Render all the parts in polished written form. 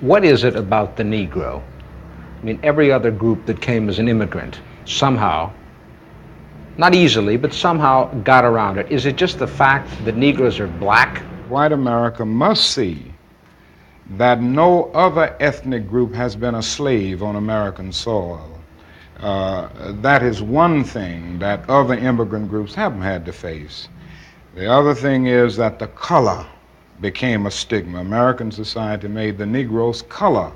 What is it about the Negro? I mean, every other group that came as an immigrant somehow, not easily, but somehow got around it. Is it just the fact that Negroes are black? White America must see that no other ethnic group has been a slave on American soil. That is one thing that other immigrant groups haven't had to face. The other thing is that the color became a stigma. American society made the Negro's color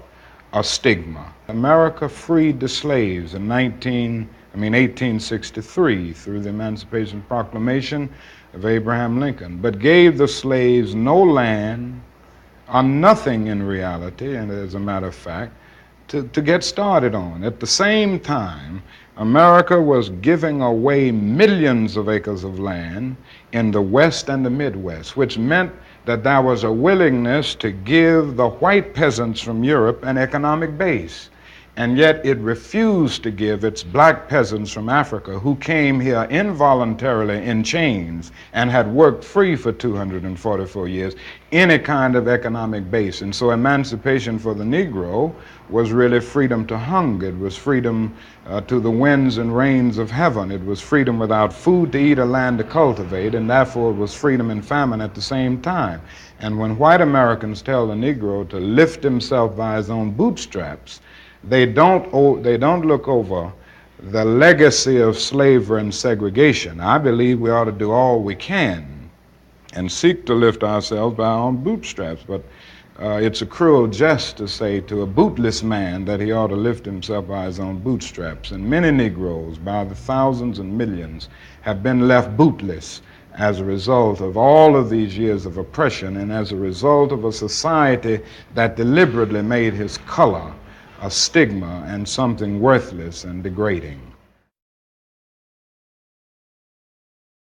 a stigma. America freed the slaves in 1863 through the Emancipation Proclamation of Abraham Lincoln, but gave the slaves no land or nothing in reality, and as a matter of fact, to get started on. At the same time, America was giving away millions of acres of land in the West and the Midwest, which meant that there was a willingness to give the white peasants from Europe an economic base. And yet it refused to give its black peasants from Africa, who came here involuntarily in chains and had worked free for 244 years, any kind of economic base. And so emancipation for the Negro was really freedom to hunger. It was freedom to the winds and rains of heaven. It was freedom without food to eat or land to cultivate, and therefore it was freedom and famine at the same time. And when white Americans tell the Negro to lift himself by his own bootstraps, they don't look over the legacy of slavery and segregation. I believe we ought to do all we can and seek to lift ourselves by our own bootstraps, but it's a cruel jest to say to a bootless man that he ought to lift himself by his own bootstraps. And many Negroes, by the thousands and millions, have been left bootless as a result of all of these years of oppression and as a result of a society that deliberately made his color a stigma and something worthless and degrading.